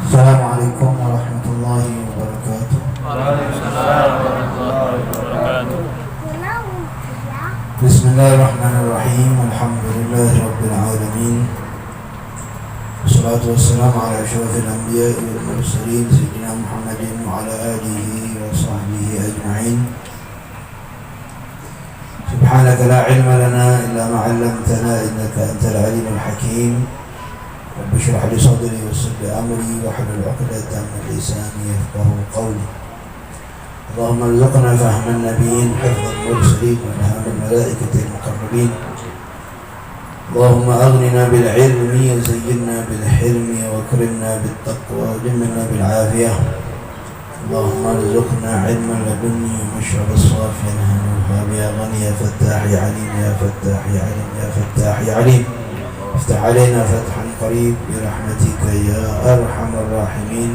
Assalamualaikum warahmatullahi wabarakatuh. Waalaikumsalam warahmatullahi wabarakatuh. Bismillahirrahmanirrahim. Alhamdulillahi rabbil alamin. Wassalatu wassalamu ala asyrafil anbiya'i wal mursalin sayyidina Muhammadin wa ala alihi wa sahbihi ajma'in. Subhanaka la ilma lana illa ma 'allamtana innaka antal alimul hakim. رب اشرح لي صدري ويسر لي امري واحلل عقدة من لساني يفقهوا قولي. اللهم ارزقنا فهم النبيين حفظ المرسلين والهام الملائكة المقربين. اللهم اغننا بالعلم وزينا بالحلم واكرمنا بالتقوى وجملنا بالعافية. اللهم ارزقنا علما لدني ومشرب الصافي نهنوها يا غني يا فتاح يا عليم يا فتاح يا عليم يا فتاح يا عليم. افتح علينا فتحا قريب برحمتك يا أرحم الراحمين.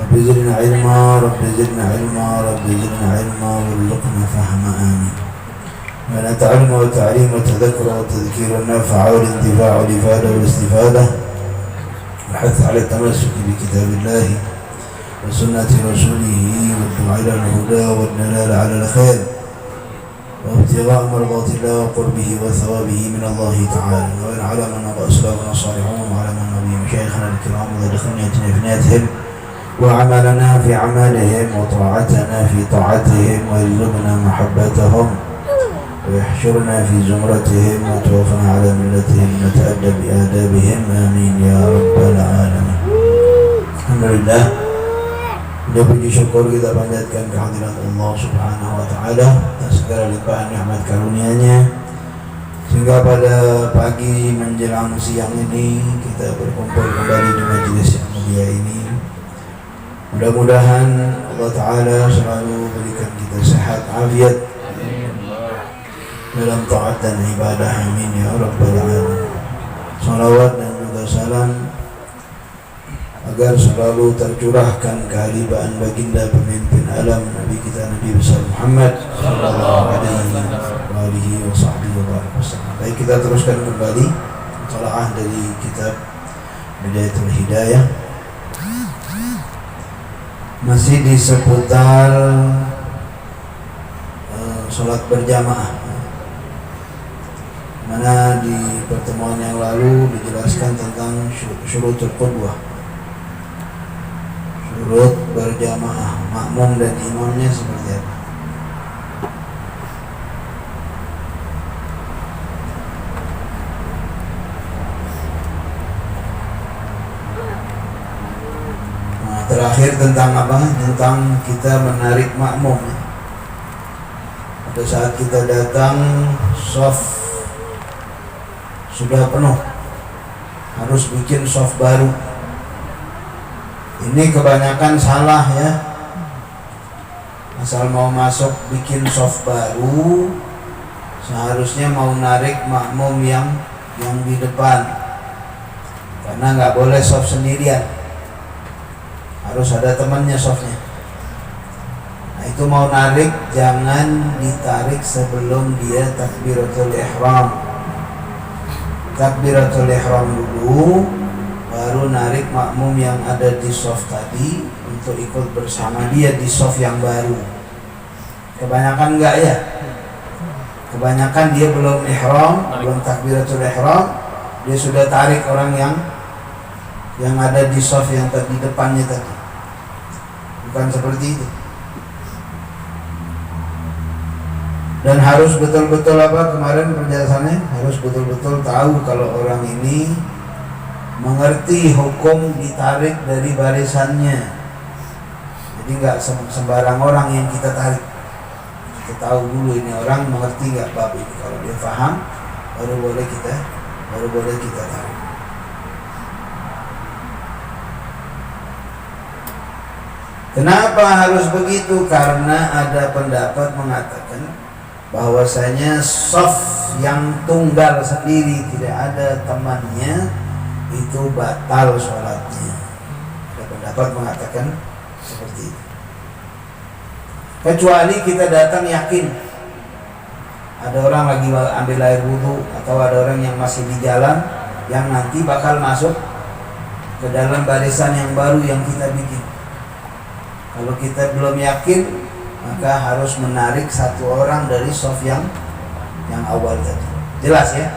رب زدنا علما رب زدنا علما رب زدنا علما وارزقنا فهم آمين. من التعلم والتعليم والتذكر والتذكير والنفع والانتفاع والإفادة والاستفادة والحث على التمسك بكتاب الله وسنة رسوله والدعاء إلى الهدى والدلال على الخير وابتغاء مرضات الله وقربه وثوابه من الله تعالى. وإن علمنا وأسلافنا الصالحون وعلمنا بمشايخنا الكرام وذكرنا جنفناتهم وعملنا في عملهم وطاعتنا في طاعتهم ويرزقنا محبتهم ويحشرنا في زمرتهم وتوفنا على ملتهم نتأدب بآدابهم آمين يا رب العالمين. الحمد لله. Dia puji syukur kita panjatkan kehadiran Allah Subhanahu wa taala atas segala limpahan nikmat karunia-Nya sehingga pada pagi menjelang siang ini kita berkumpul kembali di majelis yang mulia ini. Mudah-mudahan Allah taala selalu berikan kita sehat afiat dalam taat dan ibadah, amin ya rabbal alamin. Salawat dan juga salam agar selalu tercurahkan kehalibaan baginda pemimpin alam Nabi kita Nabi besar Muhammad sallallahu alaihi wasallam. Baik, kita teruskan kembali mutalaah dari kitab Bidayatul Hidayah, masih di seputar sholat berjamaah, mana di pertemuan yang lalu dijelaskan tentang syurutul qudwah, surut berjamaah, makmum dan imamnya seperti apa. Nah, terakhir tentang apa? Tentang kita menarik makmum. Pada saat kita datang, shaf sudah penuh, harus bikin shaf baru. Ini kebanyakan salah ya. Asal mau masuk bikin shaf baru, seharusnya mau narik makmum yang di depan, karena nggak boleh shaf sendirian, harus ada temannya shafnya. Nah, itu mau narik jangan ditarik sebelum dia takbiratul ihram. Takbiratul ihram dulu, baru narik makmum yang ada di shaf tadi untuk ikut bersama dia di shaf yang baru. Kebanyakan enggak ya? Kebanyakan dia belum ihram, belum takbiratul ihram, dia sudah tarik orang yang ada di shaf yang tadi depannya tadi. Bukan seperti itu. Dan harus betul-betul apa kemarin penjelasannya, harus betul-betul tahu kalau orang ini mengerti hukum ditarik dari barisannya. Jadi nggak sembarang orang yang kita tarik. Kita tahu dulu ini orang mengerti nggak bab ini. Kalau dia paham, baru boleh kita tarik. Kenapa harus begitu? Karena ada pendapat mengatakan bahwasanya shaf yang tunggal sendiri tidak ada temannya itu batal sholatnya. Ada pendapat mengatakan seperti itu. Kecuali kita datang yakin ada orang lagi ambil air wudhu atau ada orang yang masih di jalan yang nanti bakal masuk ke dalam barisan yang baru yang kita bikin. Kalau kita belum yakin, maka harus menarik satu orang dari saf yang awal tadi. Jelas ya?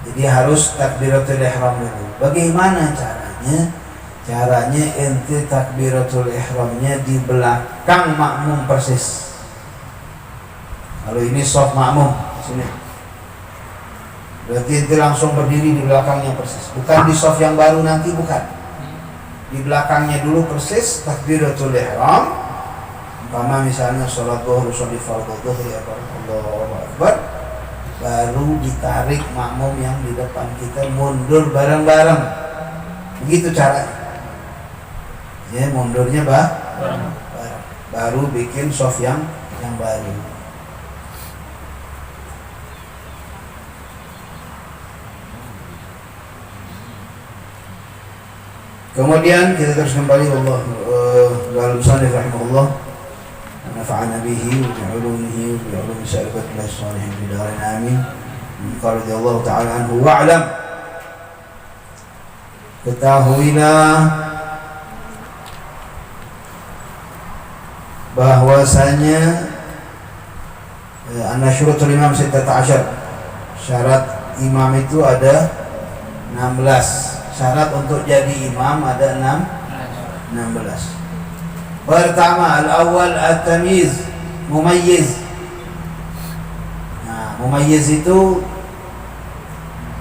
Jadi harus takbiratul ihram dulu. Bagaimana caranya? Caranya ente takbiratul ihramnya di belakang makmum persis. Kalau ini saf makmum sini, berarti ente langsung berdiri di belakangnya persis. Bukan di saf yang baru nanti, bukan. Di belakangnya dulu persis takbiratul ihram. Umpama misalnya sholat zuhur, sholat fardhu zuhur, ya Allahu Akbar, baru ditarik makmum yang di depan kita mundur bareng-bareng. Begitu caranya. Ya, mundurnya bareng. Baru bikin saf yang baru. Kemudian kita terus kembali, Allah al-Musannif rahimahullah nafa'ana bihi wa bi'ulumihi wa bi'ulumi sa'ibatillahi salihin bidarin amin. Qala radhiyallahu ta'ala anhu wa'lam, ketahuilah bahwasanya anna syurutul imam 16, syarat imam itu ada 16. Syarat untuk jadi imam ada 16. Pertama, al-awwal at-tamyiz, mumayyiz. Nah, mumayyiz itu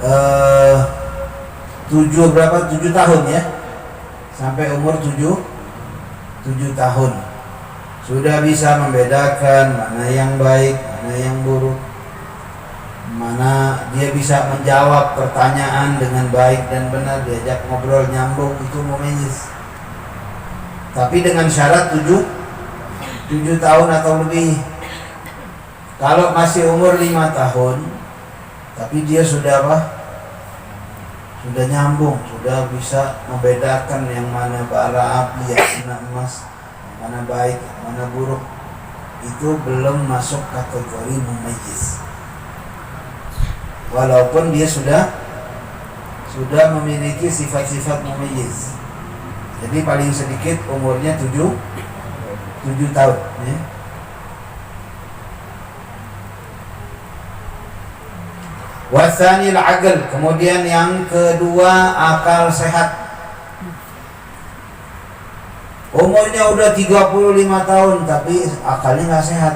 7 tahun ya. Sampai umur 7 tahun. Sudah bisa membedakan mana yang baik, mana yang buruk. Mana dia bisa menjawab pertanyaan dengan baik dan benar, diajak ngobrol nyambung, itu mumayyiz. Tapi dengan syarat 7 tahun atau lebih. Kalau masih umur 5 tahun tapi dia sudah sudah nyambung, sudah bisa membedakan yang mana bara api, yang mana emas, yang mana baik, yang mana buruk, itu belum masuk kategori mumayyiz. Walaupun dia sudah memiliki sifat-sifat mumayyiz. Jadi paling sedikit umurnya 7 tahun ya. Wasani al-aql, kemudian yang kedua akal sehat. Umurnya udah 35 tahun tapi akalnya nggak sehat,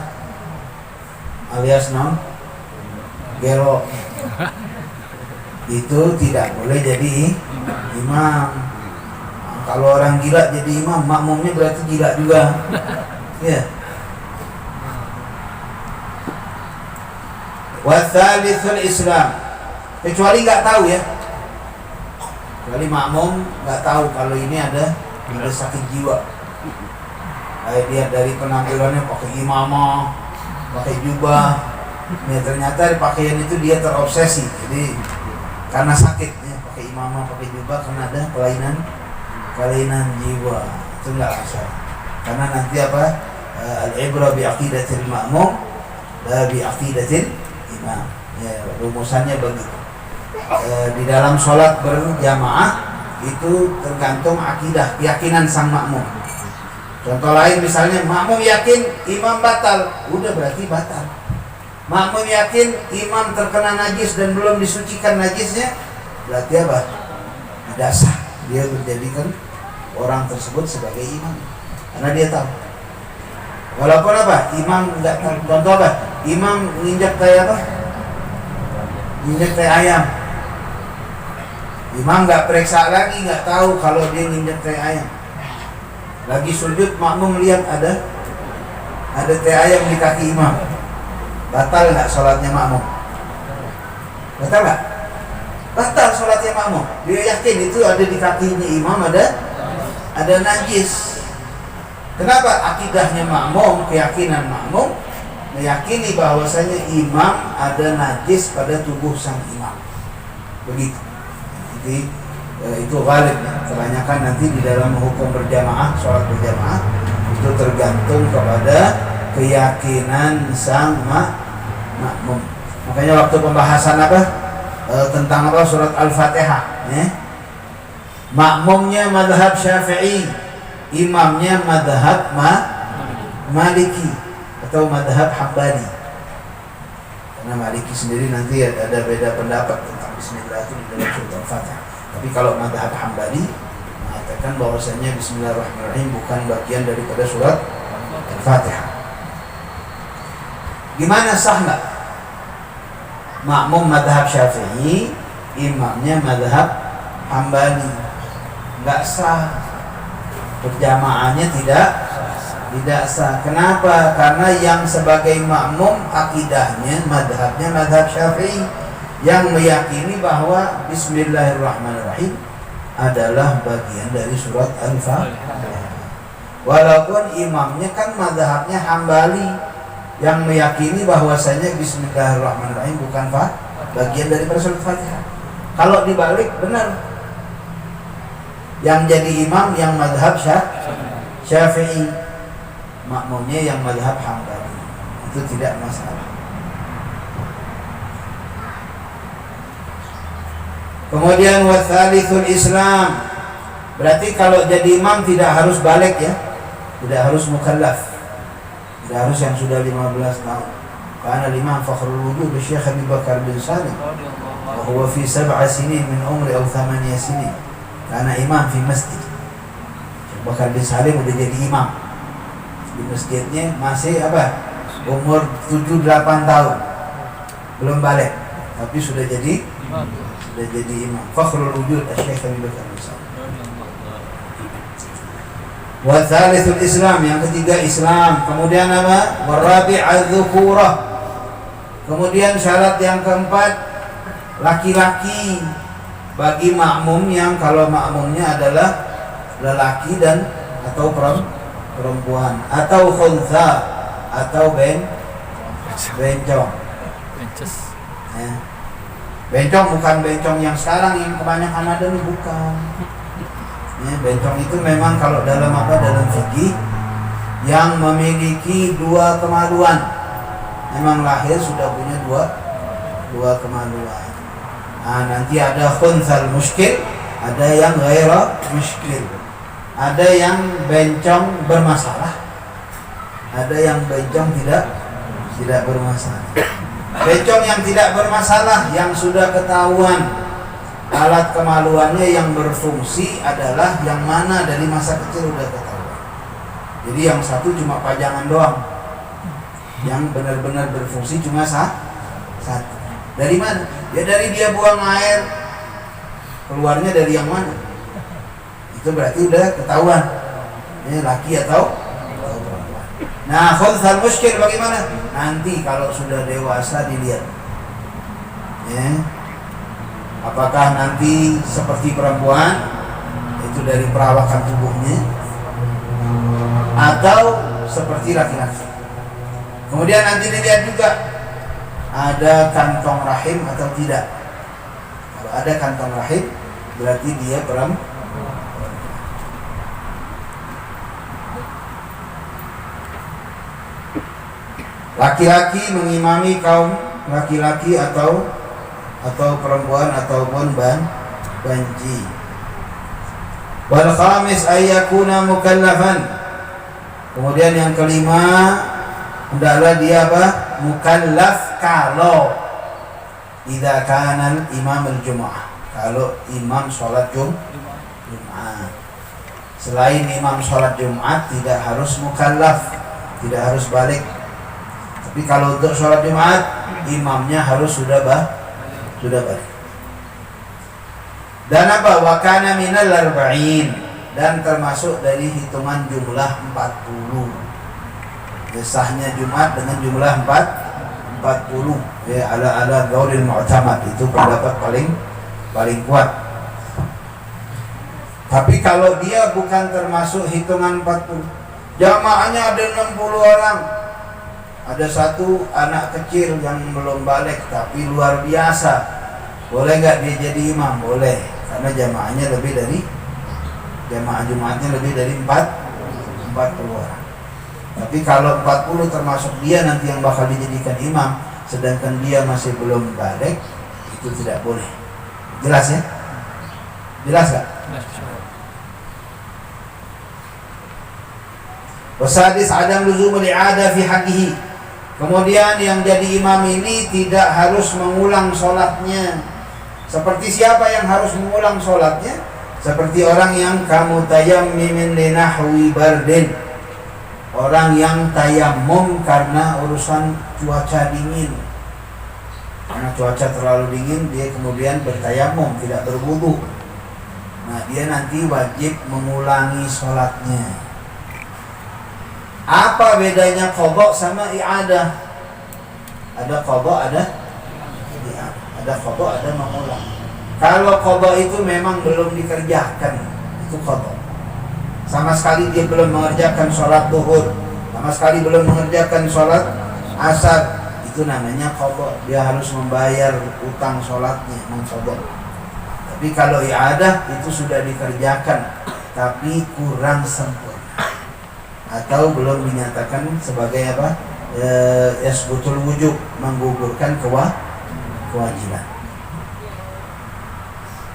alias gelo. Itu tidak boleh jadi imam. Kalau orang gila jadi imam, makmumnya berarti gila juga. Ya. Watsalithul Islam, kecuali nggak tahu ya. Kecuali makmum nggak tahu kalau ini ada sakit jiwa. Kayak dia dari penampilannya pakai imamah, pakai jubah, ya ternyata pakaian itu dia terobsesi. Jadi karena sakit ya, pakai imamah, pakai jubah karena ada kelainan jiwa. Itu enggak masalah. Karena nanti al-ibrah bi aqidatil ma'mum la bi aqidatil imam. Ya, rumusannya begitu. Di dalam sholat berjamaah itu tergantung akidah, keyakinan sang makmum. Contoh lain misalnya makmum yakin imam batal, udah berarti batal. Makmum yakin imam terkena najis dan belum disucikan najisnya, berarti apa? Tidak sah dia menjadikan orang tersebut sebagai imam, karena dia tahu. Walaupun imam enggak tahu. Contoh imam menginjak injak tai ayam. Imam nggak periksa lagi, nggak tahu kalau dia nginjak tai ayam. Lagi sujud, makmum lihat ada tai ayam di kaki imam. Batal nggak sholatnya makmum? Batal nggak? Batal sholatnya makmum. Dia yakin itu ada di kakinya imam ada najis. Kenapa? Akidahnya makmum, keyakinan makmum meyakini bahwasanya imam ada najis pada tubuh sang imam. Begitu. Jadi itu ghalib ya. Kebanyakan nanti di dalam hukum berjamaah, sholat berjamaah itu tergantung kepada keyakinan sang makmum. Makanya waktu pembahasan tentang surat Al-Fatihah ya. makmumnya madhab Syafi'i, imamnya madhab Maliki atau madhab Hambali. Karena Maliki sendiri nanti ada beda pendapat tentang Bismillah itu di dalam surat Al-Fatihah. Tapi kalau madhab Hambali mengatakan bahwasanya Bismillahirrahmanirrahim bukan bagian daripada surat Al-Fatihah. Gimana, sah nggak? Makmum madhab Syafi'i, imamnya madhab Hambali, nggak sah. Berjamaahnya tidak sah. Kenapa? Karena yang sebagai makmum akidahnya, madhabnya madhab Syafi'i, yang meyakini bahwa Bismillahirrahmanirrahim adalah bagian dari surat Al-Fatihah. Walaupun imamnya kan madhabnya Hambali, yang meyakini bahwasanya Bismillahirrahmanirrahim bukan bagian dari surat Al-Fatihah. Kalau dibalik, benar. Yang jadi imam yang madhab Syafi'i, makmumnya yang madhab Hambali, itu tidak masalah. Kemudian watsalithul Islam, berarti kalau jadi imam tidak harus balik ya, tidak harus mukallaf, tidak harus yang sudah 15 tahun. Karena imam Fakhrul Wujud Syekh Abi Bakar bin Salim, wa huwa fi 7 sinin min umri aw 8 sinin. Karena imam di masjid, Syekh Bakar bin Salim udah jadi imam di masjidnya, masih umur 7-8 tahun, belum balik, tapi sudah jadi imam. Fakhrul Wujud Syekh Abi Bakar bin Salim. Wa tsalithul Islam, yang ketiga Islam. Kemudian apa? Warabi' adz-dzukurah. Kemudian syarat yang keempat, laki-laki bagi makmum, yang kalau makmumnya adalah lelaki dan atau perempuan, atau khuntha, atau bencong. Ya. Bencong bukan bencong yang sekarang yang kebanyakan ada nih, bukan. Ya, bencong itu memang kalau dalam fikih yang memiliki 2 kemaluan, memang lahir sudah punya dua kemaluan. Nah, nanti ada khunthal muskil, ada yang ghaira muskil, ada yang bencong bermasalah, ada yang bencong tidak bermasalah. Bencong yang tidak bermasalah, yang sudah ketahuan alat kemaluannya yang berfungsi adalah yang mana dari masa kecil sudah ketahuan. Jadi yang satu cuma pajangan doang, yang benar-benar berfungsi cuma satu. Dari mana? Ya dari dia buang air, keluarnya dari yang mana? Itu berarti udah ketahuan ini laki atau perempuan. Nah, khunthal muskil bagaimana? Nanti kalau sudah dewasa dilihat. Ya. Apakah nanti seperti perempuan, itu dari perawakan tubuhnya, atau seperti laki-laki. Kemudian nanti dilihat juga ada kantong rahim atau tidak. Kalau ada kantong rahim, berarti dia perempuan. Laki-laki mengimami kaum laki-laki atau perempuan ataupun banji. Wal khamis ayyakuna mukallafan. Kemudian yang kelima, hendaklah dia mukallaf kalau idza kana imam al-jumu'ah, kalau imam sholat Jumat. Selain imam sholat Jumat tidak harus mukallaf, tidak harus balik. Tapi kalau untuk sholat Jumat, imamnya harus sudah balik. Dan wa kana minal arba'in, dan termasuk dari hitungan jumlah 40. Sahnya Jumat dengan jumlah 40 ya, ala qaulil mu'tamad, itu pendapat paling kuat. Tapi kalau dia bukan termasuk hitungan 40, jamaahnya ada 60 orang, ada satu anak kecil yang belum balik tapi luar biasa, boleh nggak dia jadi imam? Boleh, karena jamaahnya lebih dari jamaah Jumatnya lebih dari 40 orang. Tapi kalau 40 termasuk dia nanti yang bakal dijadikan imam, sedangkan dia masih belum balik, itu tidak boleh. Jelas ya? Jelas gak? Wasadis adam luzumul i'adah fi haqqihi. Kemudian yang jadi imam ini tidak harus mengulang sholatnya. Seperti siapa yang harus mengulang sholatnya? Seperti orang yang kamu tayammimin linahwi bardin, orang yang tayammum karena urusan cuaca dingin. Karena cuaca terlalu dingin, dia kemudian bertayamum, tidak berwudu. Nah, dia nanti wajib mengulangi sholatnya. Apa bedanya qadha sama i'adah? Ada qadha, ada i'adah. Ada qadha, ada mengulang. Kalau qadha itu memang belum dikerjakan, itu qadha. Sama sekali dia belum mengerjakan sholat duhur, sama sekali belum mengerjakan sholat asar, itu namanya qadha. Dia harus membayar utang sholatnya, mengqadha. Tapi kalau i'adah itu sudah dikerjakan, tapi kurang sempurna atau belum dinyatakan sebagai apa? Yasbutul wujub, menggugurkan kewajiban.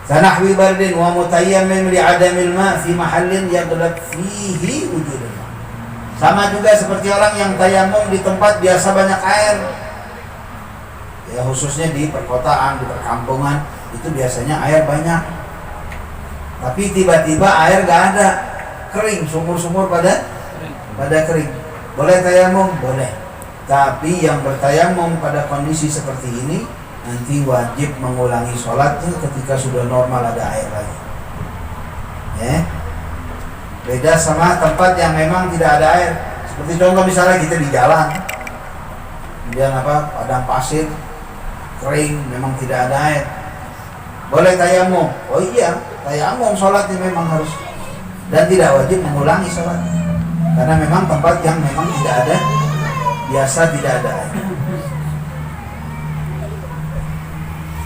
Kanahwi bardin wa mutayammim li adamil ma fi mahallin yaghlab fihi wujudul ma. Sama juga seperti orang yang tayamum di tempat biasa banyak air. Ya khususnya di perkotaan, di perkampungan, itu biasanya air banyak. Tapi tiba-tiba air gak ada, kering, sumur-sumur pada kering. Boleh tayamum? Boleh. Tapi yang bertayamum pada kondisi seperti ini nanti wajib mengulangi sholatnya ketika sudah normal ada air lagi. Ya. Beda sama tempat yang memang tidak ada air. Seperti contoh misalnya kita di jalan, kemudian padang pasir, kering, memang tidak ada air. Boleh tayamum? Oh iya, tayamum sholatnya memang harus, dan tidak wajib mengulangi sholatnya. Karena memang tempat yang memang tidak ada, biasa tidak ada air.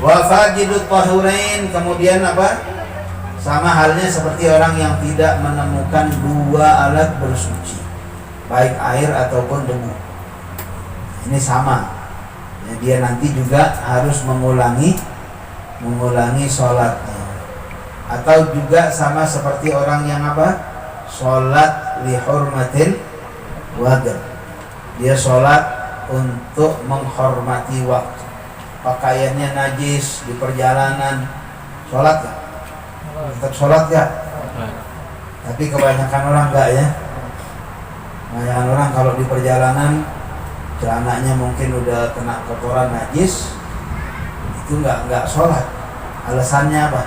Wa faqidut tahurain, kemudian apa? Sama halnya seperti orang yang tidak menemukan dua alat bersuci, baik air ataupun debu. Ini sama. Ya, dia nanti juga harus mengulangi sholatnya. Atau juga sama seperti orang yang apa? Sholat li hurmatil waqt. Dia sholat untuk menghormati waktu. Pakaiannya najis di perjalanan, sholat gak? Tetap sholat gak? Tapi kebanyakan orang enggak ya. Kebanyakan orang kalau di perjalanan celananya mungkin udah kena kotoran najis, itu enggak sholat. Alasannya apa?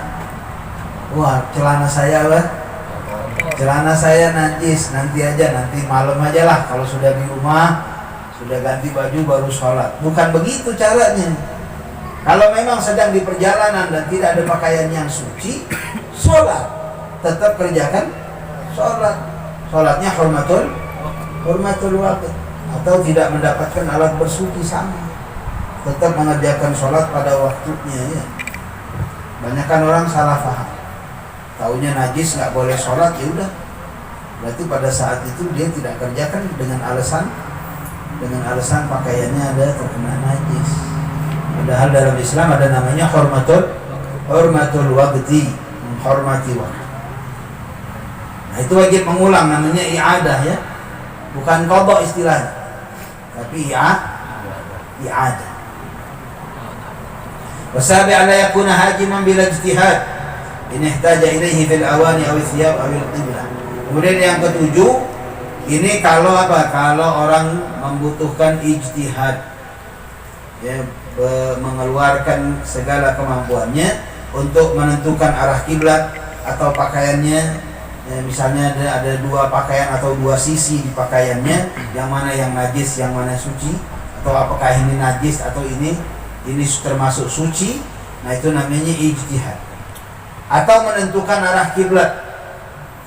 Wah, celana saya najis, nanti malam aja lah, kalau sudah di rumah sudah ganti baju baru sholat. Bukan begitu caranya. Kalau memang sedang di perjalanan dan tidak ada pakaian yang suci, sholat, tetap kerjakan sholat. Sholatnya hurmatul waqt, atau tidak mendapatkan alat bersuci sama, tetap mengerjakan sholat pada waktunya ya. Banyakan orang salah paham. Taunya najis nggak boleh sholat, ya udah. Berarti pada saat itu dia tidak kerjakan dengan alasan pakaiannya ada terkena najis. Padahal dalam Islam ada namanya hurmatul waqti, menghormati waktu. Nah, itu wajib mengulang, namanya i'adah ya. Bukan qadha istilahnya, tapi i'adah. Wasabi ala yakuna hajiman bila ijtihad. Ini ihtaja ilaihi fil awani aw thiyab aw al-qiblah. Kemudian yang ketujuh, ini kalau orang membutuhkan ijtihad, ya, mengeluarkan segala kemampuannya untuk menentukan arah kiblat atau pakaiannya, ya, misalnya ada dua pakaian atau dua sisi di pakaiannya, yang mana yang najis, yang mana suci, atau apakah ini najis atau ini termasuk suci. Nah, itu namanya ijtihad. Atau menentukan arah kiblat.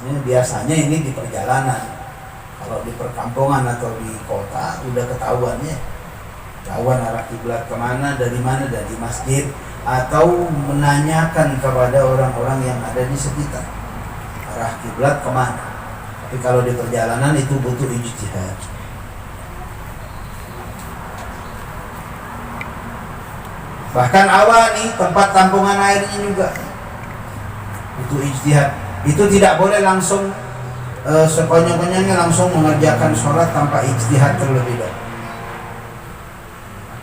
Ini biasanya ini di perjalanan. Kalau di perkampungan atau di kota udah ketahuan arah kiblat kemana, dari masjid, atau menanyakan kepada orang-orang yang ada di sekitar arah kiblat kemana. Tapi kalau di perjalanan itu butuh ijtihad. Bahkan awani, tempat tampungan airnya juga butuh ijtihad. Itu tidak boleh langsung sekonyong-konyongnya langsung mengerjakan sholat tanpa ijtihad terlebih dahulu.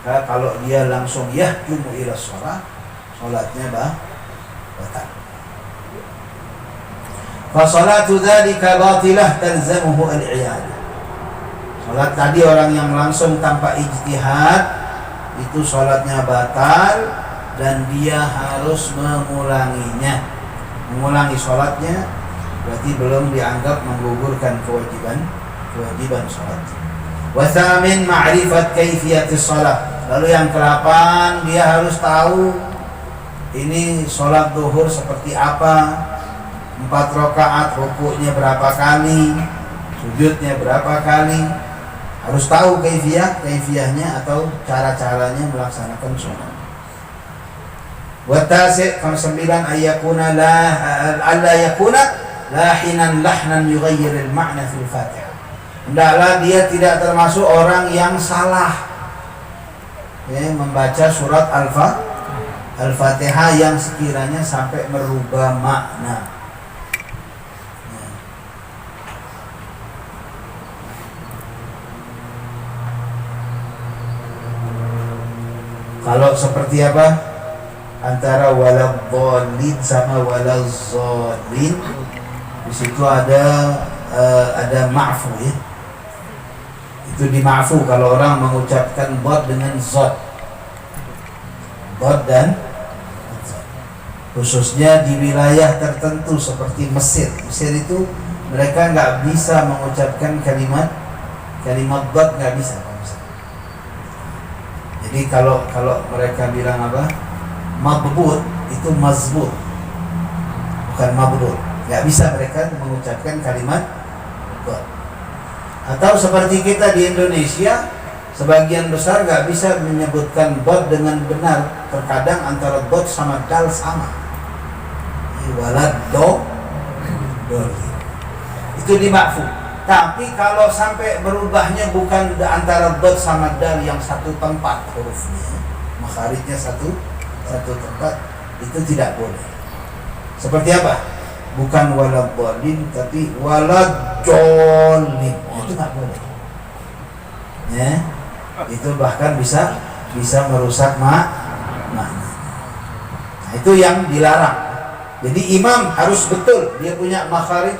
Maka kalau dia langsung yahjumu ila sholat, sholatnya batal. Fa salatu dzalika batilah talzamuhu al-i'adah. Sholat tadi orang yang langsung tanpa ijtihad itu sholatnya batal dan dia harus mengulanginya. Mengulangi sholatnya berarti belum dianggap menggugurkan kewajiban sholat. Wa tsamin ma'rifat kaifiyatis shalah. Lalu yang ke-8 dia harus tahu ini sholat zuhur seperti apa, 4 rakaat, rukuknya berapa kali, sujudnya berapa kali. Harus tahu kaifiyahnya atau cara-caranya melaksanakan sholat. Wa tasi' 9 ayyakuna alla yakuna lahinan lahnan yughayyir al-ma'na fil Fatihah. Hendaklah dia tidak termasuk orang yang salah membaca surat Al-Fatihah yang sekiranya sampai merubah makna. Kalau seperti apa? Antara waladhdallin sama walazzallin, di situ ada ma'fu ya. Itu dima'fu kalau orang mengucapkan dhad dengan zad. Dhad dan zad. Khususnya di wilayah tertentu seperti Mesir. Mesir itu mereka nggak bisa mengucapkan kalimat dhad, nggak bisa. Jadi kalau mereka bilang apa? Mabud itu mazbut, bukan mabdud. Nggak bisa mereka mengucapkan kalimat dhad. Atau seperti kita di Indonesia, sebagian besar nggak bisa menyebutkan dhad dengan benar. Terkadang antara dhad sama dal sama. Walad do itu dima'fu. Tapi kalau sampai berubahnya bukan antara dhad sama dal yang satu tempat hurufnya, makharijnya satu tempat, itu tidak boleh. Seperti apa? Bukan waladhdallin tapi waladhdallin. Itu nggak boleh. Ya, itu bahkan bisa merusak makna. Nah, itu yang dilarang. Jadi imam harus betul dia punya makharij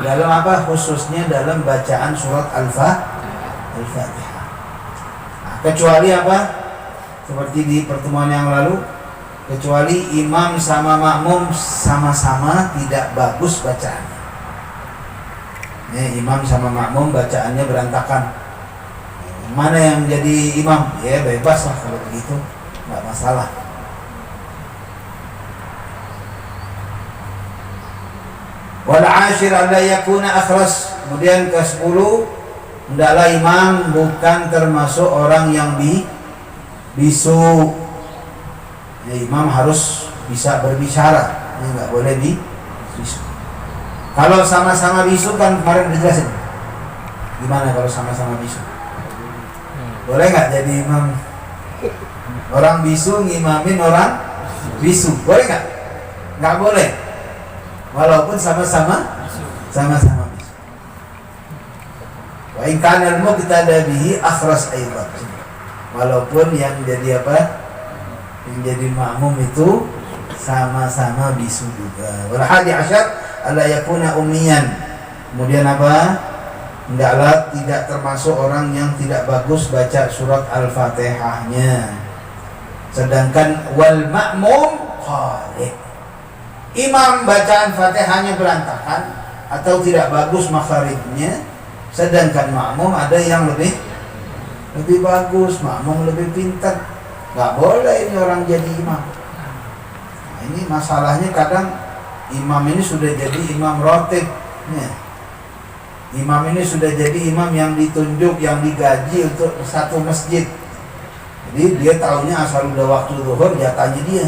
dalam apa? Khususnya dalam bacaan surat Al-Fatihah. Nah, kecuali apa? Seperti di pertemuan yang lalu, kecuali imam sama makmum sama-sama tidak bagus bacaannya. Imam sama makmum bacaannya berantakan. Mana yang jadi imam? Ya bebas lah kalau begitu, nggak masalah. Wal 'ashir alla yakuna akhras. Kemudian ke-10, hendaklah imam bukan termasuk orang yang bisu. Imam harus bisa berbicara, nggak boleh bisu. Kalau sama-sama bisu kan kemarin dijelasin. Gimana kalau sama-sama bisu? Boleh nggak jadi imam? Orang bisu ngimamin orang bisu, boleh nggak? Nggak boleh. Walaupun sama-sama bisu. Wa in kana al-muqtada bihi akhras aidan. Walaupun yang jadi apa? Yang jadi makmum itu sama-sama bisu juga. Wal 11 alla yakuna ummiyan. Kemudian apa? Hendaklah tidak termasuk orang yang tidak bagus baca surat Al-Fatihahnya. Sedangkan wal ma'mum qari'. Imam bacaan Fatihahnya berantakan atau tidak bagus makharijnya, sedangkan makmum ada yang lebih bagus, makmum lebih pintar. Gak boleh ini orang jadi imam. Nah, ini masalahnya kadang imam ini sudah jadi imam rotib. Imam ini sudah jadi imam yang ditunjuk, yang digaji untuk satu masjid. Jadi dia tahunya asal udah waktu zuhur jatahnya dia.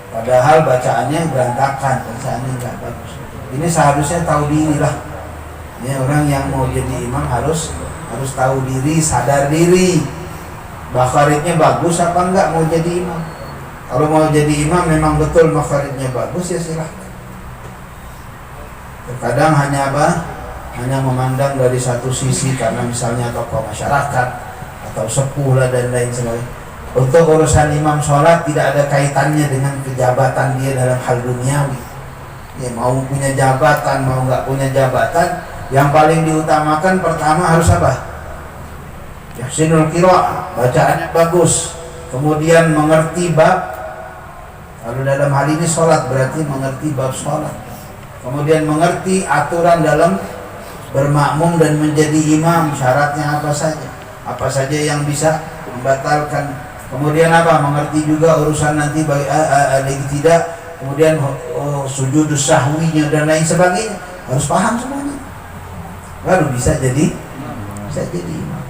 Padahal bacaannya berantakan, bacaannya nggak bagus. Ini seharusnya tahu diri lah. Orang yang mau jadi imam harus tahu diri, sadar diri. Makharijnya bagus apa enggak mau jadi imam. Kalau mau jadi imam memang betul makharijnya bagus ya silahkan. Terkadang hanya hanya memandang dari satu sisi karena misalnya tokoh masyarakat atau sepuh lah dan lain sebagainya. Untuk urusan imam sholat tidak ada kaitannya dengan kejabatan dia dalam hal duniawi. Ya, mau punya jabatan mau nggak punya jabatan, yang paling diutamakan pertama harus apa? Yahsinul qiraah, bacaannya bagus, kemudian mengerti bab. Kalau dalam hal ini sholat berarti mengerti bab sholat, kemudian mengerti aturan dalam bermakmum dan menjadi imam, syaratnya apa saja yang bisa membatalkan, kemudian mengerti juga urusan nanti bagi tidak, kemudian sujud sahwinya dan lain sebagainya, harus paham semuanya, baru bisa jadi imam.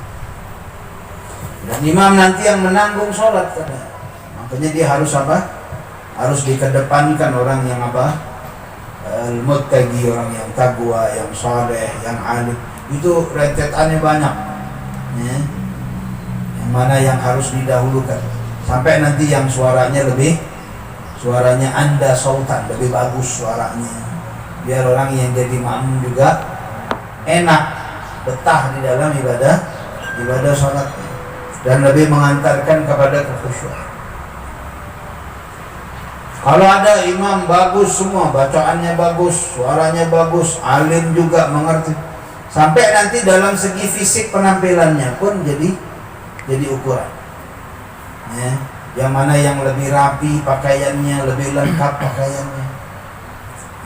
Dan imam nanti yang menanggung sholat, makanya dia harus harus dikedepankan orang yang al-muttaqi, orang yang taqwa, yang saleh, yang alim. Itu rentetannya banyak ya. Yang mana yang harus didahulukan, sampai nanti yang suaranya anda sautan lebih bagus suaranya, biar orang yang jadi makmum juga enak betah di dalam ibadah sholatnya dan lebih mengantarkan kepada kekhusyuan. Kalau ada imam bagus semua, bacaannya bagus, suaranya bagus, alim juga, mengerti, sampai nanti dalam segi fisik penampilannya pun jadi ukuran ya. Yang mana yang lebih rapi pakaiannya, lebih lengkap pakaiannya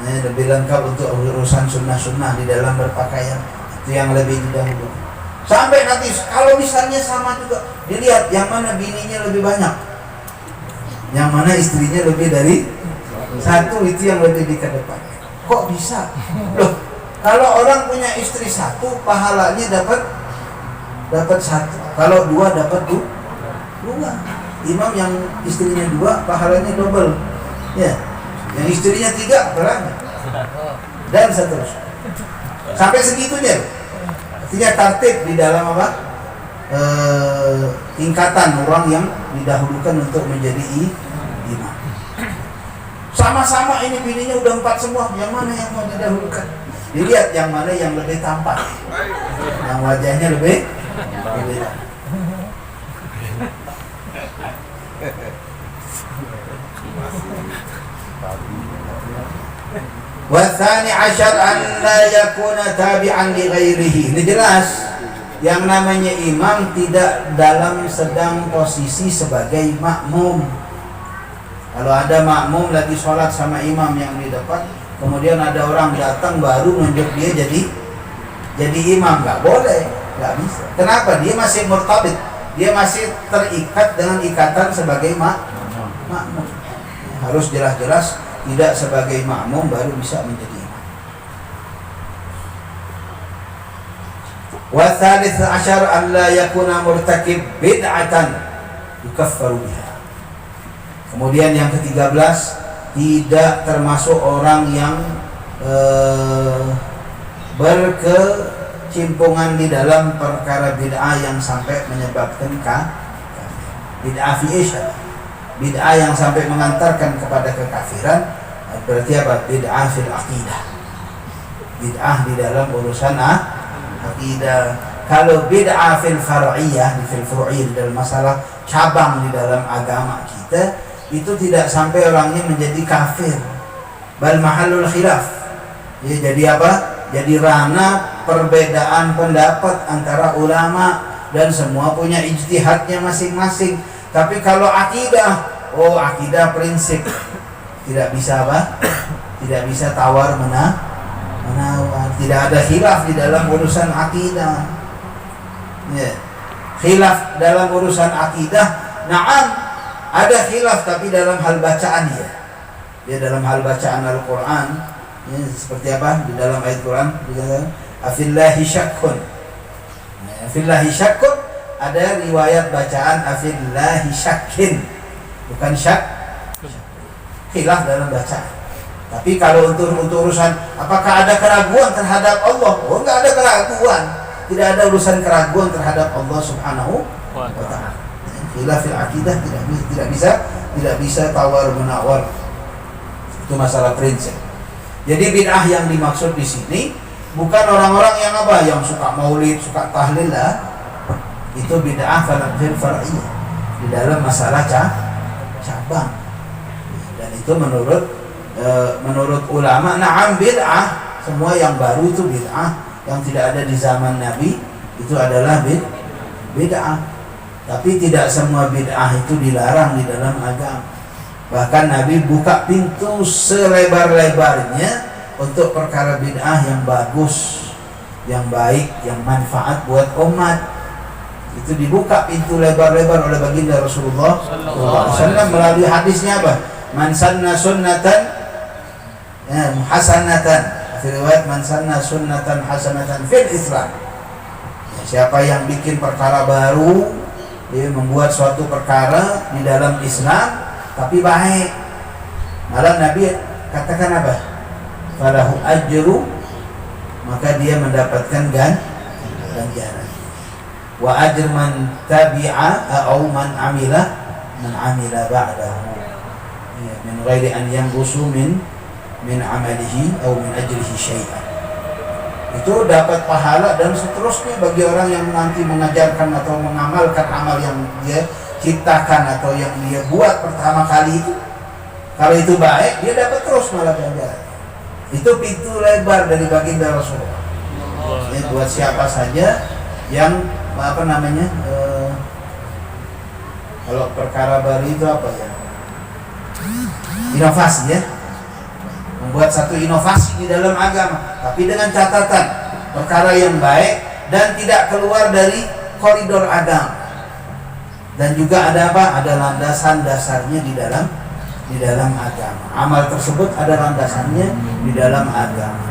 ya, lebih lengkap untuk urusan sunnah-sunnah di dalam berpakaian, itu yang lebih didahulukan. Sampai nanti kalau misalnya sama juga, dilihat yang mana bininya lebih banyak, yang mana istrinya lebih dari satu, itu yang lebih dikedepankan. Kok bisa? Loh, kalau orang punya istri satu, pahalanya dapat satu. Kalau dua dapat dua. Imam yang istrinya dua, pahalanya double. Ya, yang istrinya tiga, pahalanya. Dan seterusnya. Sampai segitunya. Artinya tertib di dalam tingkatan orang yang didahulukan untuk menjadi imam. Sama-sama ini bininya udah 4 semua, yang mana yang mau didahulukan? Dilihat yang mana yang lebih tampan, yang wajahnya lebih Wathani asyar an la yakuna tabi'an li ghairihi. Ini jelas, yang namanya imam tidak dalam sedang posisi sebagai makmum. Kalau ada makmum lagi sholat sama imam yang di depan, kemudian ada orang datang baru nunjuk dia jadi imam, nggak boleh, nggak bisa. Kenapa? Dia masih murtabit, dia masih terikat dengan ikatan sebagai makmum. Harus jelas-jelas tidak sebagai makmum baru bisa menjadi imam. Wa thalith asyar an la yakuna murtakib bid'atan yukaffaru biha. Kemudian yang ke-13, tidak termasuk orang yang berkecimpungan di dalam perkara bid'ah yang sampai menyebabkan bid'ah fi isya. Bid'ah yang sampai mengantarkan kepada kekafiran, berarti apa? Bid'ah fil aqidah. Bid'ah di dalam urusan aqidah. Kalau bid'ah fil far'iyah, fil furu'iyah, di dalam masalah cabang di dalam agama kita, itu tidak sampai orangnya menjadi kafir. Bal mahallul khilaf. Ya, jadi apa? Jadi ranah perbedaan pendapat antara ulama, dan semua punya ijtihadnya masing-masing. Tapi kalau akidah, akidah prinsip, tidak bisa tidak bisa tawar menawar. Tidak ada khilaf di dalam urusan akidah. Ya. Khilaf dalam urusan akidah, na'am, ada khilaf, tapi dalam hal bacaan ya dalam hal bacaan Al-Quran ya, seperti apa di dalam ayat Quran, afillahi syakkun. Afillahi syakkun, ada riwayat bacaan afillahi syakkin, bukan syak. Khilaf dalam bacaan. Tapi kalau untuk urusan apakah ada keraguan terhadap Allah? Enggak ada keraguan. Tidak ada urusan keraguan terhadap Allah Subhanahu wa ta'ala. Khilaf fil akidah tidak bisa tidak bisa tawar menawar. Itu masalah prinsip. Jadi bid'ah yang dimaksud di sini bukan orang-orang yang apa, yang suka maulid, suka tahlil lah. Itu bid'ah fil far'iyah di dalam masalah cabang. Dan itu menurut ulama, na'am bid'ah, semua yang baru itu bid'ah, yang tidak ada di zaman Nabi itu adalah bid'ah. Tapi tidak semua bid'ah itu dilarang di dalam agama. Bahkan Nabi buka pintu selebar-lebarnya untuk perkara bid'ah yang bagus, yang baik, yang manfaat buat umat. Itu dibuka pintu lebar-lebar oleh baginda Rasulullah SAW melalui hadisnya apa? Man sanna sunnatan hasanatan, fi riwayat man sanna sunnatan hasanatan fil Islam. Ya, siapa yang bikin perkara baru, dia membuat suatu perkara di dalam Islam tapi baik, malah Nabi katakan apa? Falahu ajru, maka dia mendapatkan ganjaran. Wa ajr man tabi'a au man amila ba'dahu, ya, min ghairi an yanqusu min amalihi au min ajrihi syai'an. Itu dapat pahala dan seterusnya bagi orang yang nanti mengajarkan atau mengamalkan amal yang dia ciptakan atau yang dia buat pertama kali itu. Kalau itu baik, dia dapat terus malah ganjaran. Itu pintu lebar dari baginda Rasulullah. Ya, buat siapa saja yang kalau perkara baru itu apa ya? Inovasi, ya. Membuat satu inovasi di dalam agama, tapi dengan catatan perkara yang baik dan tidak keluar dari koridor agama. Dan juga ada apa? Ada landasan dasarnya di dalam agama. Amal tersebut ada landasannya di dalam agama.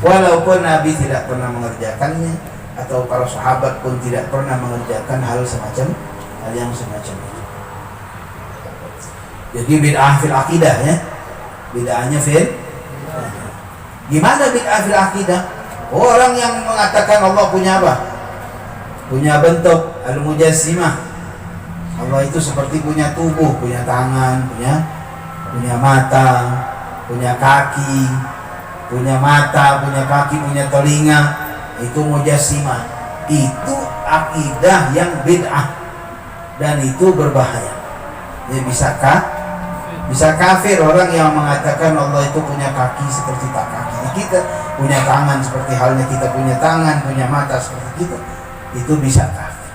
Walaupun Nabi tidak pernah mengerjakannya, atau para sahabat pun tidak pernah mengerjakan hal yang semacam itu. Jadi bid'ah fil akidah, ya. Bid'ahnya fil. Gimana bid'ah fil akidah? Orang yang mengatakan Allah punya apa? Punya bentuk, al-mujassimah. Allah itu seperti punya tubuh, punya tangan, punya mata, punya kaki, punya mata, punya kaki, punya telinga. Itu mujassimah. Itu akidah yang bid'ah dan itu berbahaya. Ya, bisa kafir orang yang mengatakan Allah itu punya kaki seperti kaki kita, punya tangan seperti halnya kita punya tangan, punya mata seperti kita. Itu bisa kafir.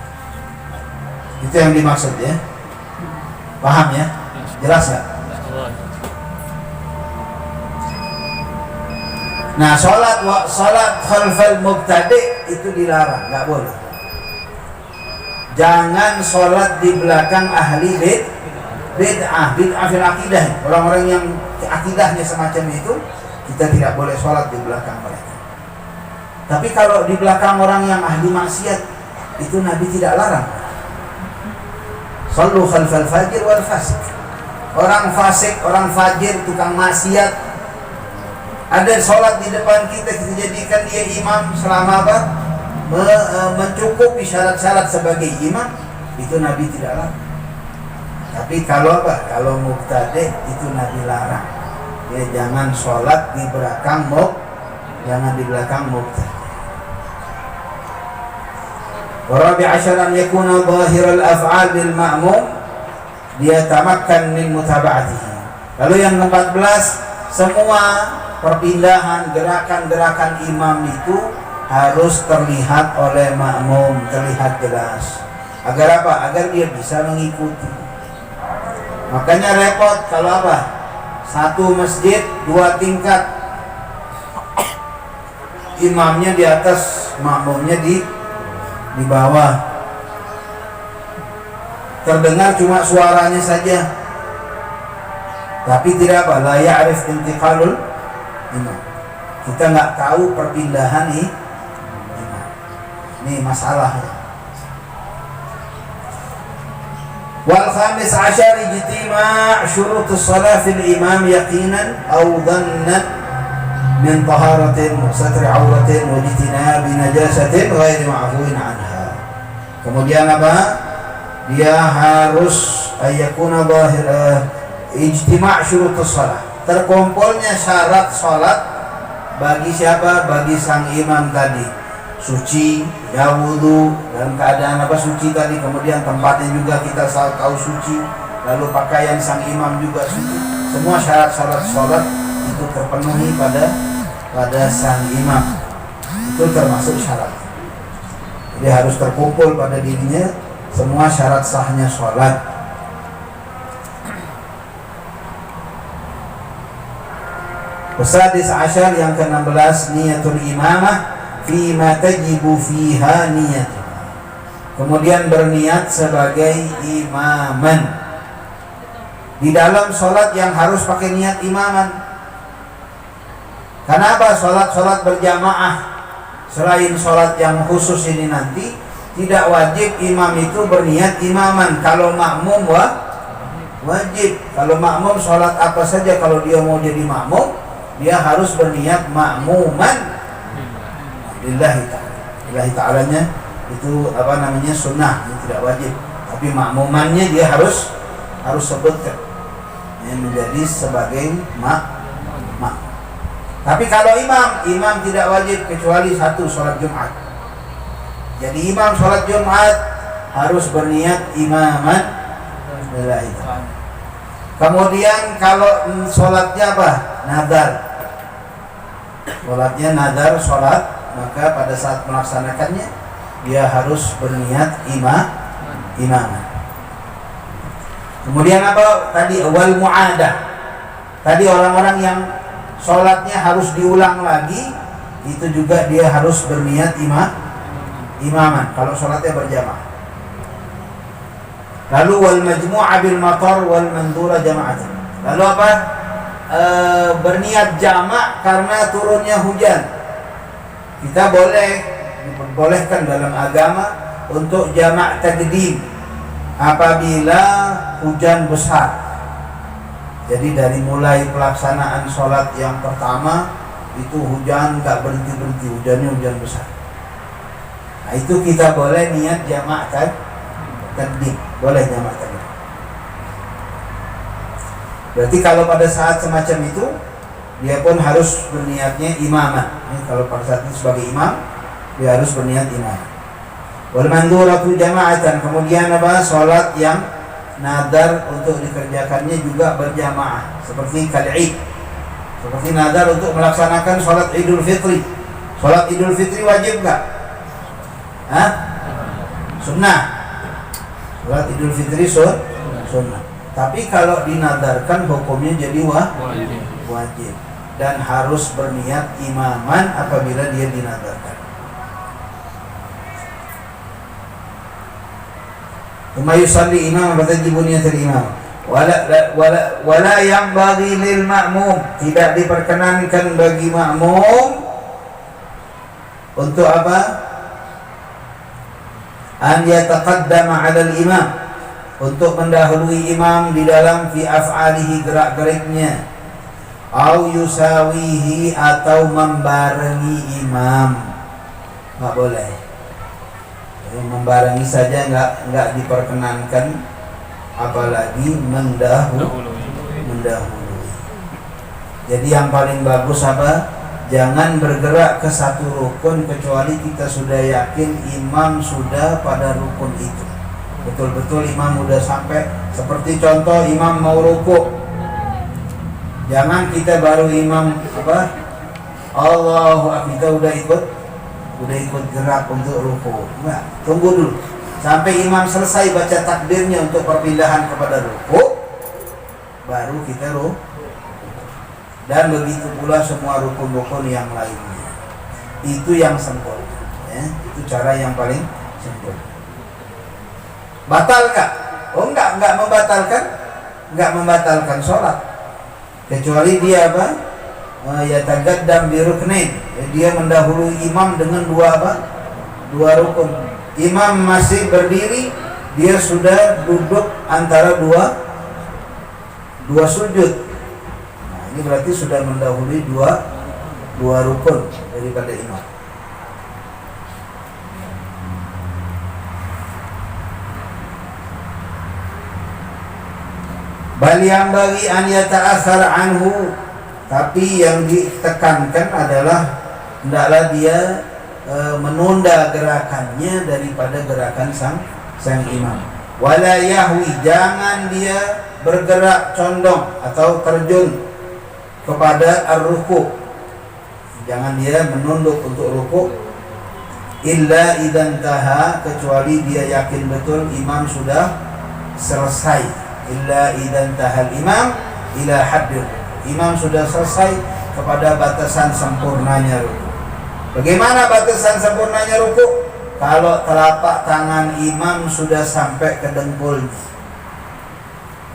Itu yang dimaksud, ya. Paham, ya? Jelas ya? Nah, salat khalfal mubtadi' itu dilarang, nggak boleh. Jangan salat di belakang ahli bid'ah fil akidah. Orang-orang yang akidahnya semacam itu, kita tidak boleh salat di belakang mereka. Tapi kalau di belakang orang yang ahli maksiat, itu Nabi tidak larang. Sallu khalfal fajir wal fasik. Orang fasik, orang fajir, tukang maksiat, ada sholat di depan kita jadikan dia imam selama apa? Mencukupi syarat-syarat sebagai imam, itu Nabi tidak larang. Tapi kalau apa? Kalau mubtadi' itu Nabi larang. Ya, jangan sholat di belakang mubtadi'. Warabi asyar an yakuna zahiral af'al bil ma'mum liyatamakkan min mutaba'atihi. Lalu yang ke-14, semua perpindahan gerakan-gerakan imam itu harus terlihat oleh makmum, terlihat jelas. Agar apa? Agar dia bisa mengikuti. Makanya repot kalau apa? Satu masjid 2 tingkat, imamnya di atas, makmumnya di bawah. Terdengar cuma suaranya saja, tapi tidak apa? La ya'rif intiqalul imam. Kita nggak tahu perpindahan imam. Ini masalahnya. Wal khamis asyar ijtima' syurutus shalah fil imam yaqinan aw dhannan min taharatin wa satri auratin wa ijtinabi najasatin ghairi ma'fuin anha. Kemudian apa? Dia harus ayyakuna zahir ijtima' syurutus shalah, terkumpulnya syarat salat bagi siapa? Bagi sang imam tadi, suci, ya wudu, dalam keadaan suci tadi, kemudian tempatnya juga kita tahu suci, lalu pakaian sang imam juga suci. Semua syarat-syarat salat itu terpenuhi pada sang imam. Itu termasuk syarat. Jadi harus terkumpul pada dirinya semua syarat sahnya salat. Wasadis asyar, yang ke-16, niyatul imamah fima tajibu fiha niyat. Kemudian berniat sebagai imaman di dalam sholat yang harus pakai niat imaman. Kenapa? Sholat berjamaah selain sholat yang khusus ini nanti tidak wajib imam itu berniat imaman. Kalau makmum wajib. Kalau makmum sholat apa saja, kalau dia mau jadi makmum, dia harus berniat makmuman lillahi ta'ala. Lillahi ta'alanya itu sunnah, itu tidak wajib. Tapi makmumannya dia harus sebutkan menjadi sebagai makmum. Tapi kalau imam tidak wajib kecuali satu, sholat Jumat. Jadi imam sholat Jumat harus berniat imaman lillahi ta'ala. Kemudian kalau sholatnya nadar, sholatnya nadar sholat, maka pada saat melaksanakannya dia harus berniat imaman. Kemudian tadi wal mu'adah, tadi orang-orang yang sholatnya harus diulang lagi, itu juga dia harus berniat imaman kalau sholatnya berjamaah. Lalu wal majmu'a bil matar wal mandura jama'atan. Lalu berniat jamak karena turunnya hujan. Kita diperbolehkan dalam agama untuk jamak takdim apabila hujan besar. Jadi dari mulai pelaksanaan sholat yang pertama itu hujan gak berhenti, hujannya hujan besar. Nah itu kita boleh niat jamak takdim, boleh jamak takdim. Berarti kalau pada saat semacam itu dia pun harus berniatnya imaman. Kalau pada saat itu sebagai imam dia harus berniat imam. Wal manduratu jama'atan, kemudian salat yang nadar untuk dikerjakannya juga berjamaah, seperti kal'id, seperti nadar untuk melaksanakan salat Idul Fitri. Salat Idul Fitri wajib enggak? Sunnah. Salat Idul Fitri sunnah. Tapi kalau dinadarkan hukumnya jadi wajib dan harus berniat imaman apabila dia dinadarkan. Thumma yusalli imam fatajibu niyatul imam. Wala yang bagi lil ma'mum, tidak diperkenankan bagi makmum untuk an yataqaddama 'ala al-imam, untuk mendahului imam di dalam fi af'alihi, gerak-geriknya, au yusawihi, atau membarengi imam. Enggak boleh. Jadi membarengi saja enggak diperkenankan, apalagi mendahului. Jadi yang paling bagus jangan bergerak ke satu rukun kecuali kita sudah yakin imam sudah pada rukun itu. Betul-betul imam udah sampai. Seperti contoh imam mau rukuk, jangan kita baru imam Allahu Akbar kita udah ikut gerak untuk rukuk. Enggak, tunggu dulu sampai imam selesai baca takbirnya untuk perpindahan kepada rukuk, baru kita rukuk. Dan begitu pula semua rukun-rukun yang lainnya. Itu yang sempurna, itu cara yang paling sempurna. Batal enggak? Oh enggak membatalkan. Enggak membatalkan sholat. Kecuali dia yatagaddam bi ruknain. Dia mendahului imam dengan dua rukun. Imam masih berdiri, dia sudah duduk antara dua sujud. Nah, ini berarti sudah mendahului dua rukun daripada imam. Bal yang bagi an yata'akhkhar anhu, tapi yang ditekankan adalah hendaklah dia menunda gerakannya daripada gerakan sang imam. Wala yahwi, jangan dia bergerak condong atau terjun kepada ar-ruku', jangan dia menunduk untuk ruku', illa idan taha, kecuali dia yakin betul imam sudah selesai, illa idan tahal imam ila haddir, imam sudah selesai kepada batasan sempurnanya ruku'. Bagaimana batasan sempurnanya ruku'? Kalau telapak tangan imam sudah sampai ke dengkulnya.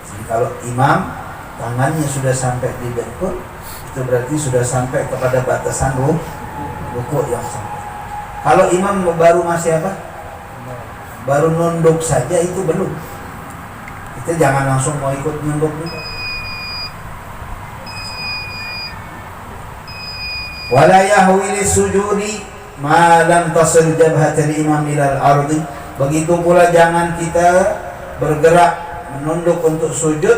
Jadi kalau imam tangannya sudah sampai di dengkul, itu berarti sudah sampai kepada batasan ruku' yang sampai. Kalau imam baru masih apa? Baru nunduk saja, itu belum. Kita jangan langsung mau ikut nunduk juga. Wala yahwi lisujudi ma lam tasil jabhatul imam ilal ardi. Begitu pula jangan kita bergerak menunduk untuk sujud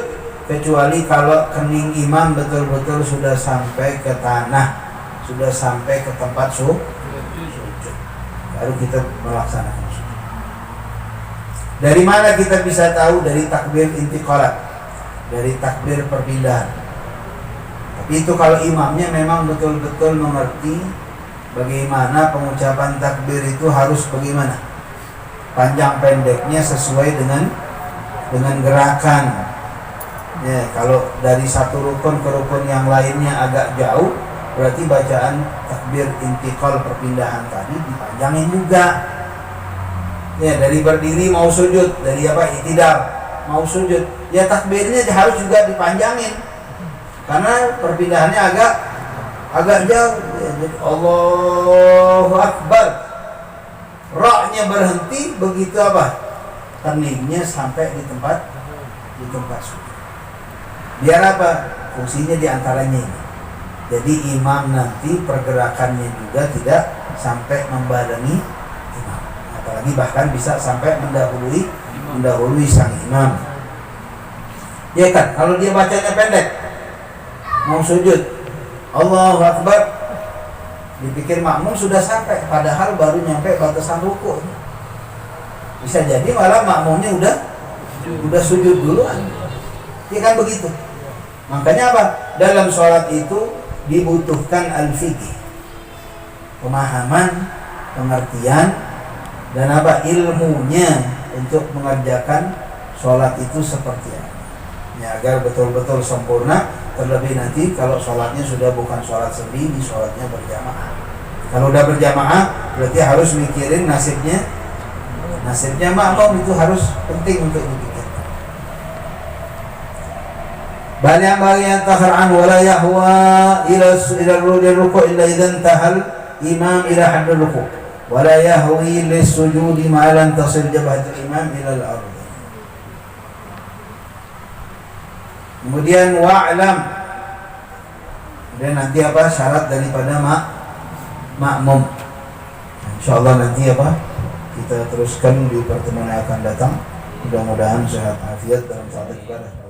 kecuali kalau kening imam betul-betul sudah sampai ke tanah, sudah sampai ke tempat sujud, baru kita melaksanakan sujud. Dari mana kita bisa tahu? Dari takbir intiqalat, dari takbir perpindahan. Tapi itu kalau imamnya memang betul-betul mengerti bagaimana pengucapan takbir itu harus bagaimana, panjang pendeknya sesuai dengan gerakan. Ya, kalau dari satu rukun ke rukun yang lainnya agak jauh, berarti bacaan takbir intiqal perpindahan tadi dipanjangin juga. Ya, dari berdiri mau sujud, dari i'tidal mau sujud, ya takbirnya harus juga dipanjangin. Karena perpindahannya agak jauh. Ya, jadi Allahu Akbar, ra-nya berhenti, begitu apa? Keningnya sampai di tempat sujud. Biar apa? Fungsinya diantaranya ini. Jadi imam nanti pergerakannya juga tidak sampai membarengi imam, apalagi bahkan bisa sampai mendahului sang imam. Ya kan? Kalau dia bacanya pendek, mau sujud, Allahu Akbar, dipikir makmum sudah sampai, padahal baru nyampe batasan ruku'. Bisa jadi malah makmumnya udah sujud duluan. Ya kan begitu. Makanya apa? Dalam sholat itu dibutuhkan al-fiqh, pemahaman, pengertian, dan apa? Ilmunya untuk mengerjakan sholat itu seperti apa. Ya, agar betul-betul sempurna. Terlebih nanti kalau sholatnya sudah bukan sholat sendiri, sholatnya berjamaah. Kalau udah berjamaah berarti harus mikirin nasibnya makmum, itu harus penting untuk dipikirkan. Banyak yang tahar'an wala yahwa ila ruku' illa idzan tahal imam ila haddul ruku' wala yahwi lis-sujudi ma lam tasil jabhatul imam ila al-ardh. Kemudian wa'lam, dan nanti apa syarat daripada makmum. Insyaallah nanti apa kita teruskan di pertemuan yang akan datang. Mudah-mudahan sehat afiat dalam saat ibadah.